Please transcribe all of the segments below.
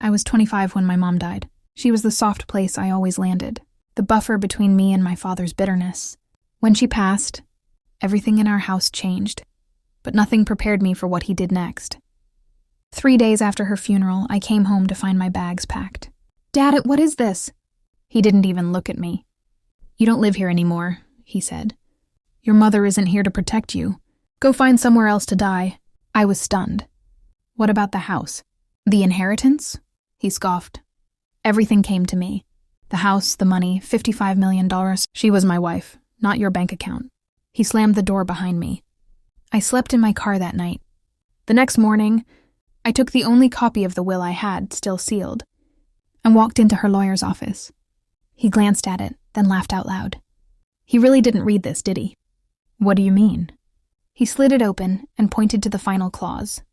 I was 25 when my mom died. She was the soft place I always landed, the buffer between me and my father's bitterness. When she passed, everything in our house changed, but nothing prepared me for what he did next. 3 days after her funeral, I came home to find my bags packed. "Dad, what is this?" He didn't even look at me. "You don't live here anymore," he said. "Your mother isn't here to protect you. Go find somewhere else to die." I was stunned. "What about the house? The inheritance?" He scoffed. "Everything came to me. The house, the money, $55 million. She was my wife, not your bank account." He slammed the door behind me. I slept in my car that night. The next morning, I took the only copy of the will I had, still sealed, and walked into her lawyer's office. He glanced at it, then laughed out loud. He really didn't read this, did he? "What do you mean?" He slid it open and pointed to the final clause.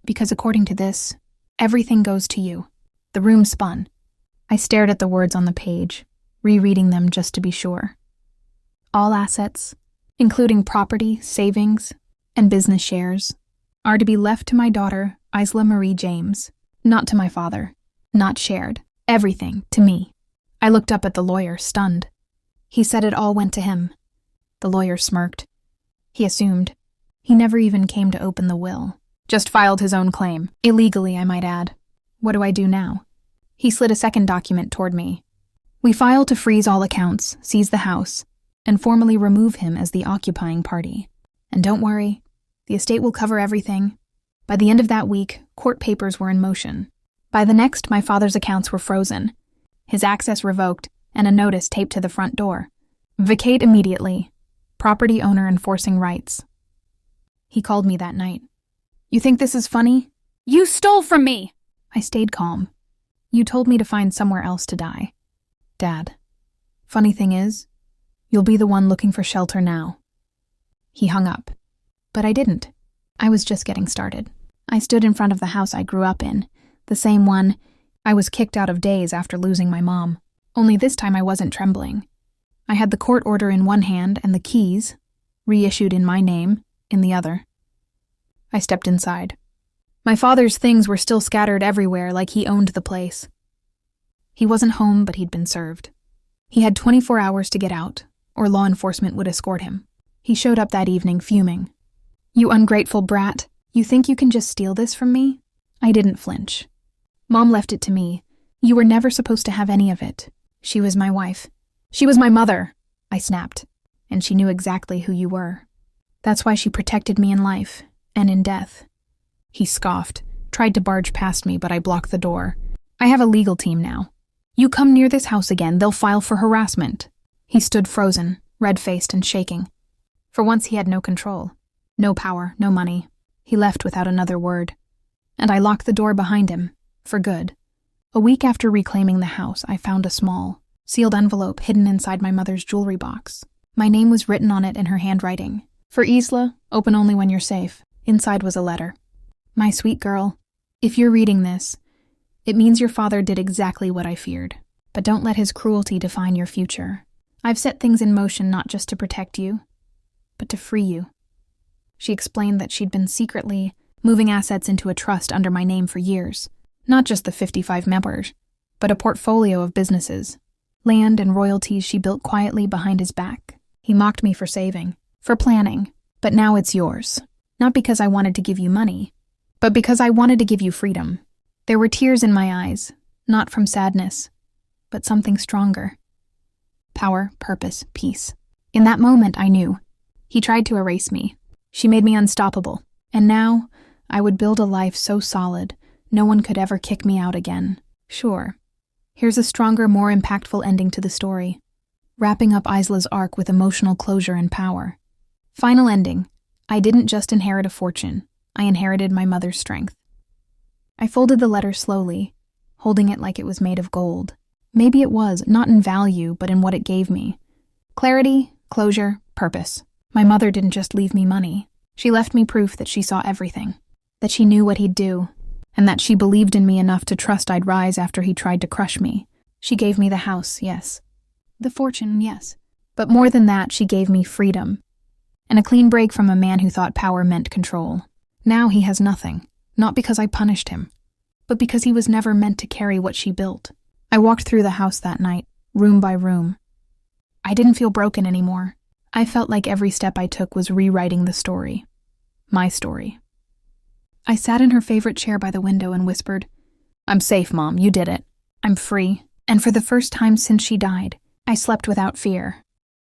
"Because according to this, everything goes to you." The room spun. I stared at the words on the page, rereading them just to be sure. "All assets, including property, savings, and business shares, are to be left to my daughter, Isla Marie James, not to my father, not shared. Everything to me." I looked up at the lawyer, stunned. He said it all went to him. The lawyer smirked. He assumed. He never even came to open the will. Just filed his own claim. Illegally, I might add. What do I do now? He slid a second document toward me. "We file to freeze all accounts, seize the house, and formally remove him as the occupying party. And don't worry, the estate will cover everything." By the end of that week, court papers were in motion. By the next, my father's accounts were frozen, his access revoked, and a notice taped to the front door. "Vacate immediately. Property owner enforcing rights." He called me that night. "You think this is funny? You stole from me!" I stayed calm. "You told me to find somewhere else to die. Dad, funny thing is, you'll be the one looking for shelter now." He hung up. But I didn't. I was just getting started. I stood in front of the house I grew up in, the same one I was kicked out of days after losing my mom. Only this time I wasn't trembling. I had the court order in one hand and the keys, reissued in my name, in the other. I stepped inside. My father's things were still scattered everywhere like he owned the place. He wasn't home, but he'd been served. He had 24 hours to get out, or law enforcement would escort him. He showed up that evening, fuming. "You ungrateful brat, you think you can just steal this from me?" I didn't flinch. "Mom left it to me. You were never supposed to have any of it. She was my wife. She was my mother," I snapped. "And she knew exactly who you were. That's why she protected me in life, and in death." He scoffed, tried to barge past me, but I blocked the door. "I have a legal team now. You come near this house again, they'll file for harassment." He stood frozen, red-faced and shaking. For once he had no control. No power, no money. He left without another word. And I locked the door behind him, for good. A week after reclaiming the house, I found a small, sealed envelope hidden inside my mother's jewelry box. My name was written on it in her handwriting. "For Isla, open only when you're safe." Inside was a letter. "My sweet girl, if you're reading this, it means your father did exactly what I feared. But don't let his cruelty define your future. I've set things in motion not just to protect you, but to free you." She explained that she'd been secretly moving assets into a trust under my name for years. Not just the 55 members, but a portfolio of businesses. Land and royalties she built quietly behind his back. He mocked me for saving, for planning, but now it's yours. Not because I wanted to give you money, but because I wanted to give you freedom. There were tears in my eyes, not from sadness, but something stronger. Power, purpose, peace. In that moment, I knew. He tried to erase me. She made me unstoppable. And now, I would build a life so solid, no one could ever kick me out again. Sure. Here's a stronger, more impactful ending to the story. Wrapping up Isla's arc with emotional closure and power. Final ending. I didn't just inherit a fortune. I inherited my mother's strength. I folded the letter slowly, holding it like it was made of gold. Maybe it was, not in value, but in what it gave me. Clarity, closure, purpose. My mother didn't just leave me money. She left me proof that she saw everything, that she knew what he'd do, and that she believed in me enough to trust I'd rise after he tried to crush me. She gave me the house, yes. The fortune, yes. But more than that, she gave me freedom. And a clean break from a man who thought power meant control. Now he has nothing, not because I punished him, but because he was never meant to carry what she built. I walked through the house that night, room by room. I didn't feel broken anymore. I felt like every step I took was rewriting the story. My story. I sat in her favorite chair by the window and whispered, "I'm safe, Mom. You did it. I'm free." And for the first time since she died, I slept without fear.